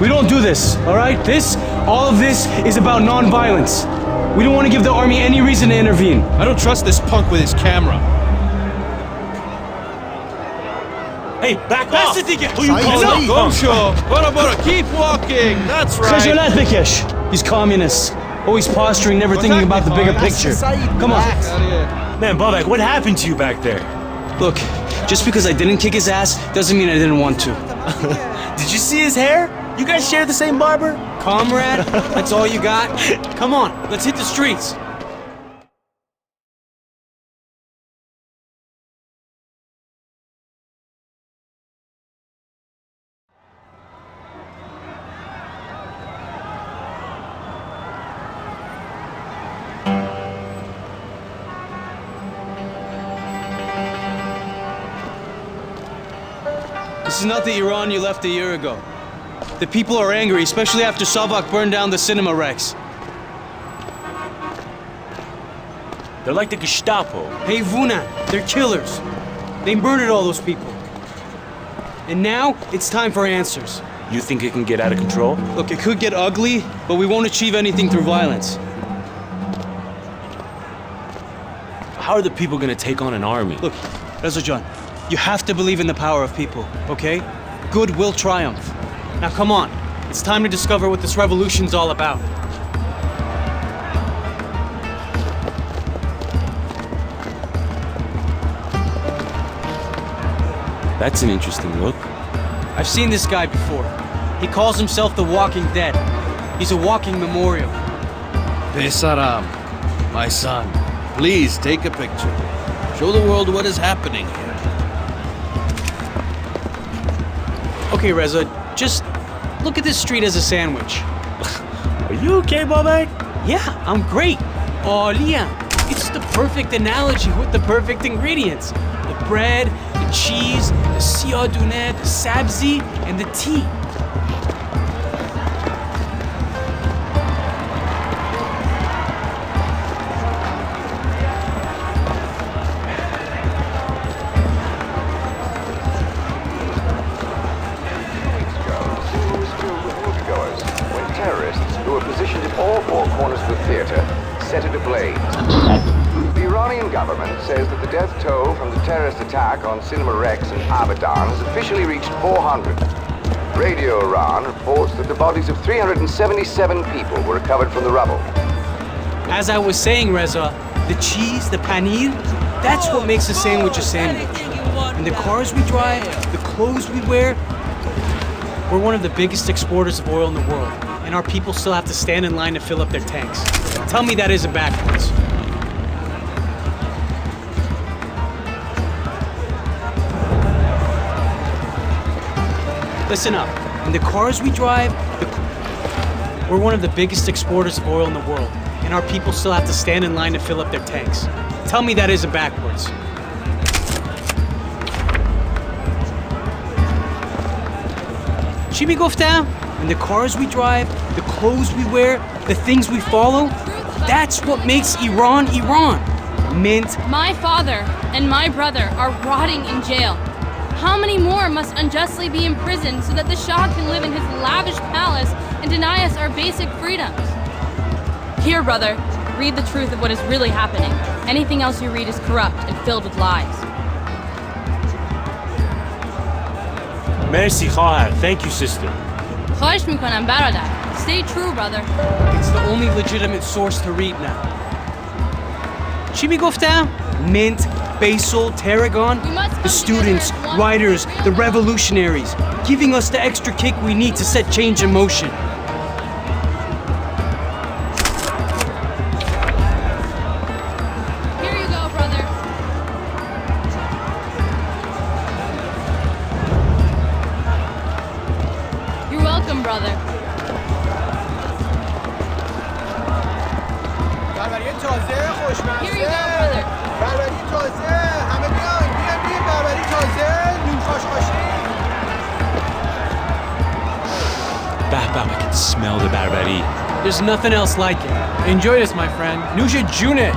We don't do this, all right? All of this is about non-violence. We don't want to give the army any reason to intervene. I don't trust this punk with his camera. Hey, back off! Who you No, calling? sure. Bora, keep walking. That's right. Khajalat Bikesh. He's communists. Always posturing, never thinking about the bigger picture. Come on. Man, Babak, what happened to you back there? Look, just because I didn't kick his ass doesn't mean I didn't want to. Did you see his hair? You guys share the same barber? Comrade, that's all you got? Come on, let's hit the streets. This is not the Iran you left a year ago. The people are angry, especially after Savak burned down the Cinema Rex. They're like the Gestapo. Hey, Vunan, they're killers. They murdered all those people. And now, it's time for answers. You think it can get out of control? Look, it could get ugly, but we won't achieve anything through violence. How are the people gonna take on an army? Look, Rezajan, you have to believe in the power of people, okay? Good will triumph. Now come on, it's time to discover what this revolution's all about. That's an interesting look. I've seen this guy before. He calls himself the Walking Dead. He's a walking memorial. Besaram, my son, please take a picture. Show the world what is happening here. Okay, Reza, just look at this street as a sandwich. Are you okay, Babak? Yeah, I'm great. Oh, Liam, it's the perfect analogy with the perfect ingredients. The bread, the cheese, the siyadune, the sabzi, and the tea. Set it ablaze. The Iranian government says that the death toll from the terrorist attack on Cinema Rex and Abadan has officially reached 400. Radio Iran reports that the bodies of 377 people were recovered from the rubble. As I was saying, Reza, the cheese, the paneer, that's what makes a sandwich a sandwich. And the cars we drive, the clothes we wear, we're one of the biggest exporters of oil in the world. And our people still have to stand in line to fill up their tanks. Tell me that isn't backwards. Listen up. In the cars we drive, we're one of the biggest exporters of oil in the world. And our people still have to stand in line to fill up their tanks. Tell me that isn't backwards. Chibi goftam? In the cars we drive, the clothes we wear, the things we follow, that's what makes Iran Iran. Mint. My father and my brother are rotting in jail. How many more must unjustly be imprisoned so that the Shah can live in his lavish palace and deny us our basic freedoms? Here, brother, read the truth of what is really happening. Anything else you read is corrupt and filled with lies. Merci, Khahar. Thank you, sister. خواهش میکنم برادر. Stay true, brother. It's the only legitimate source to read now. Chibi goftam? Mint, basil, tarragon, the students, writers, the revolutionaries, giving us the extra kick we need to set change in motion. Here you go, brother. You're welcome, brother. Here you go, brother. I can smell the barbari. There's nothing else like it. Enjoy this, my friend. Nusha Junet.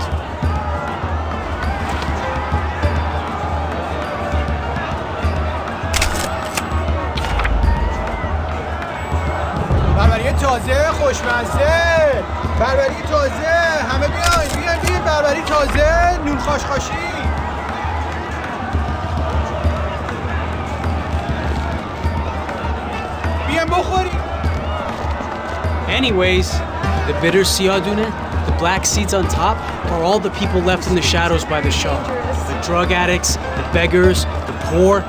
تازه خوشمزه، بربری تازه، همه بیاین بیاین بربری تازه، نون خاشخاشی. بیاین بخوریم. Anyways, the bitter Siadune, the black seeds on top, are all the people left in the shadows by the Shah. The drug addicts, the beggars, the poor.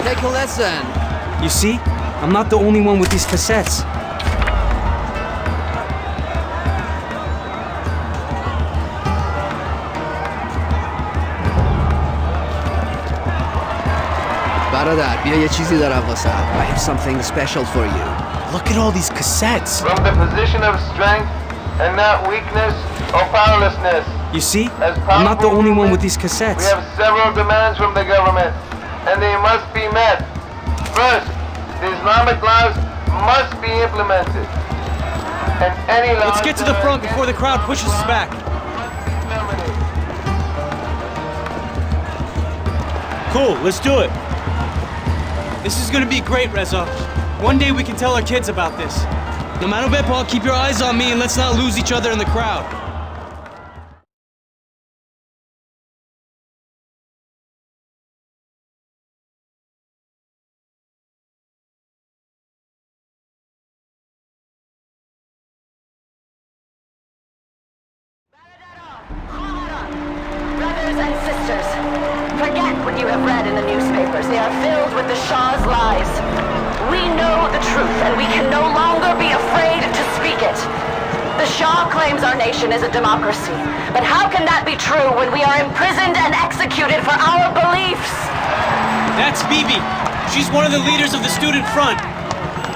Take a lesson. You see? I'm not the only one with these cassettes. برادر بیا یه چیزی دارم واسه. I have something special for you. Look at all these cassettes. From the position of strength and not weakness or powerlessness. You see? I'm not the only one with these cassettes. We have several demands from the government, and they must be met. First, the Islamic laws must be implemented. And any laws Let's get to the front before the crowd pushes us back. Cool, let's do it. This is gonna be great, Reza. One day we can tell our kids about this. No matter what, Paul, keep your eyes on me and let's not lose each other in the crowd. Brothers and sisters, forget what you have read in the newspapers. They are filled with the Shah's lies. We know the truth, and we can no longer be afraid to speak it. The Shah claims our nation is a democracy. But how can that be true when we are imprisoned and executed for our beliefs? That's Bibi. She's one of the leaders of the Student Front.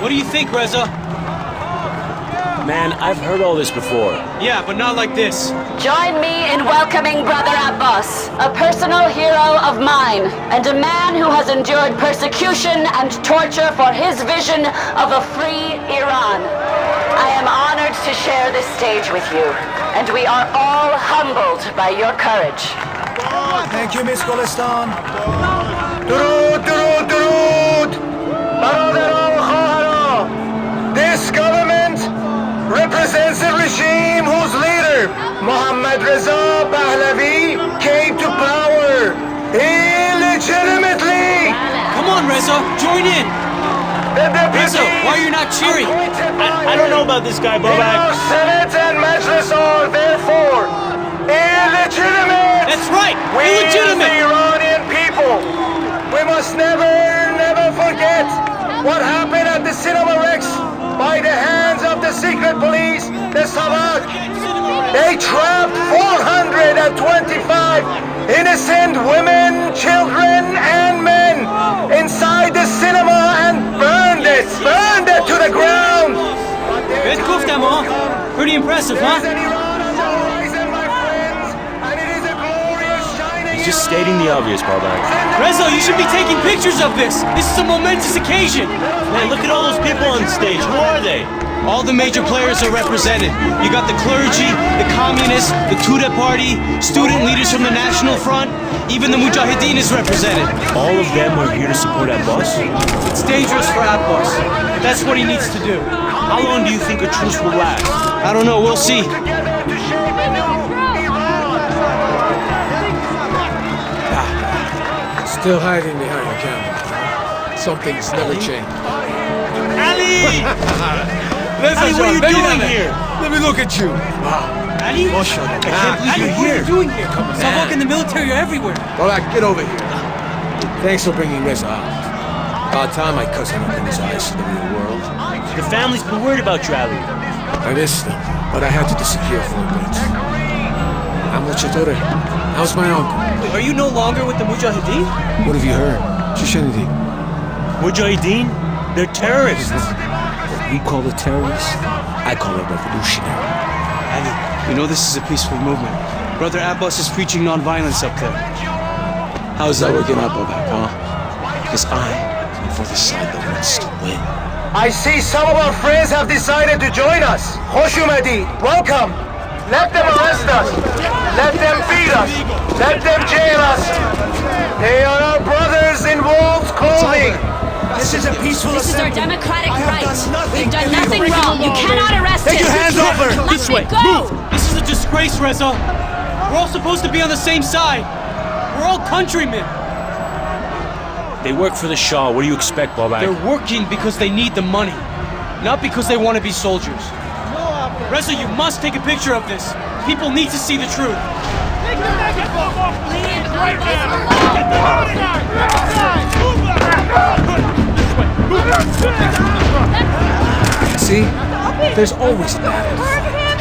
What do you think, Reza? Man, I've heard all this before. Yeah, but not like this. Join me in welcoming Brother Abbas, a personal hero of mine, and a man who has endured persecution and torture for his vision of a free Iran. I am honored to share this stage with you, and we are all humbled by your courage. Thank you, Miss Golistan. درود درود درود برادران و خواهران. This government represents a regime whose leader, Mohammad Reza Pahlavi, came to power illegitimately. Come on, Reza, join in. The Reza, why are you not cheering? I don't know about this guy, in Bobak. our Senate and Majlis are therefore illegitimate. That's right, We illegitimate. the Iranian people, we must never forget what happened at the Cinema Rex by the hands of the secret police, the Savak. They trapped 425 innocent women, children, and men inside the cinema and burned it to the ground. Good kufta, Ma. Pretty impressive, huh? There's an Iran on the horizon, my friends, and it is a glorious shining. He's just stating the obvious, Bobak. Reza, you should be taking pictures of this. This is a momentous occasion. Man, look at all those people on stage. Who are they? All the major players are represented. You got the clergy, the communists, the Tudeh party, student leaders from the National Front, even the Mujahideen is represented. All of them are here to support Abbas? It's dangerous for Abbas. That's what he needs to do. How long do you think a truce will last? I don't know, we'll see. Still hiding behind the camera. Something's never changed. Ali! Listen, Ali, what are you doing here? Let me look at you. Ali? I can't believe Ali, you're what are here. you doing here? Savak and the military are everywhere. Bolak, get over here. Thanks for bringing Reza out. About time my cousin opened his eyes to the real world. Your family's been worried about you, Ali. I missed them, but I had to disappear for a bit. I'm Luchatore. How's my uncle? Wait, are you no longer with the Mujahideen? What have you heard? Shishanidi. Mujahideen? They're terrorists. What we call a terrorist, I call a revolutionary. Ali, you know this is a peaceful movement. Brother Abbas is preaching nonviolence up there. How's that working out, Bobak, huh? Because I am for the side that wants to win. I see some of our friends have decided to join us. Hosh Umedi, welcome. Let them arrest us. Let them beat us. Let them jail us. They are our brothers in wolves' clothing. This is a peaceful This is our assembly. democratic I have right. done nothing. We've done nothing wrong. You cannot arrest him. Take your hands off her. Let This me way. go. Move. This is a disgrace, Reza. We're all supposed to be on the same side. We're all countrymen. They work for the Shah. What do you expect, Babak? They're working because they need the money, not because they want to be soldiers. Reza, you must take a picture of this. People need to see the truth. See? There's always that.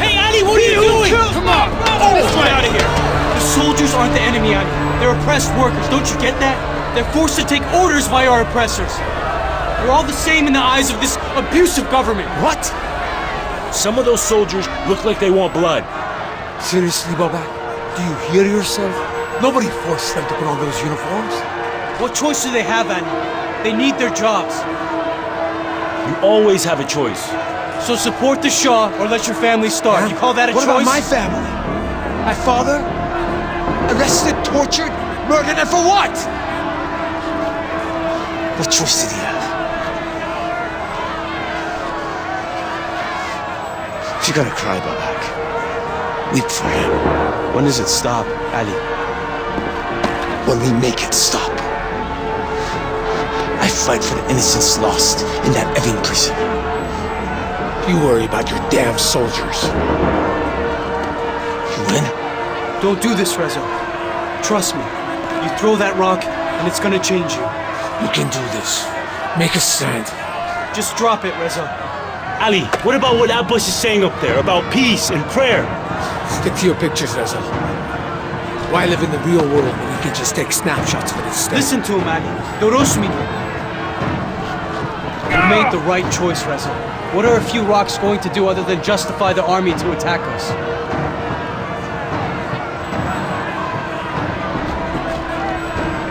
Hey, Ali, what are you doing? Come on! Let's get out of here. The soldiers aren't the enemy, Ali. They're oppressed workers. Don't you get that? They're forced to take orders by our oppressors. We're all the same in the eyes of this abusive government. What? Some of those soldiers look like they want blood. Seriously, Babak? Do you hear yourself? Nobody forced them to put on those uniforms. What choice do they have, Ali? They need their jobs. You always have a choice. So support the Shah or let your family starve. You call that a what choice? about my family? My father? Arrested, tortured, murdered, and for what? What choice did he have? If you're gonna cry, Babak, weep for him. When does it stop, Ali? When we make it stop. I fight for the innocents lost in that Evin prison. You worry about your damn soldiers. You win? Don't do this, Reza. Trust me. You throw that rock, and it's gonna change you. You can do this. Make a stand. Just drop it, Reza. Ali, what about what Abbas is saying up there about peace and prayer? Stick to your pictures, Reza. Why live in the real world when you can just take snapshots of it instead? Listen to him, Ali. Dorosmi. You made the right choice, Reza. What are a few rocks going to do other than justify the army to attack us?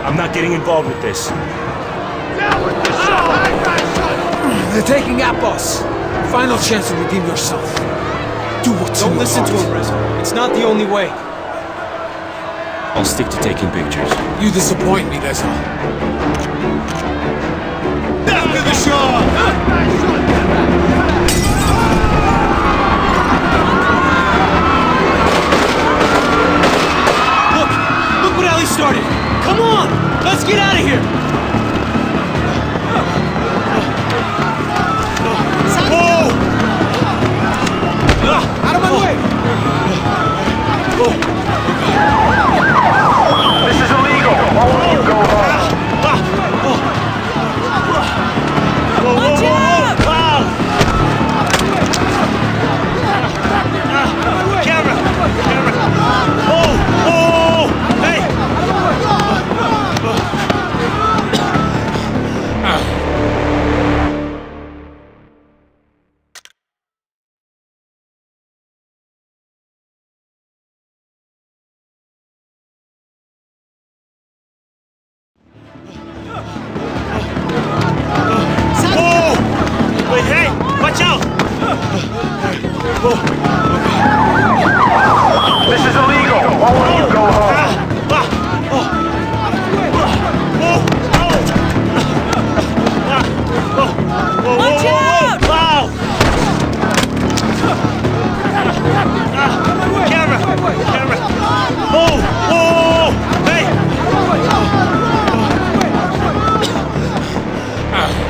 I'm not getting involved with this. They're taking Abbas. Final chance to redeem yourself. Do what's in Don't your listen to heart. him, Reza. It's not the only way. I'll stick to taking pictures. You disappoint me, Reza. Death to the Shah!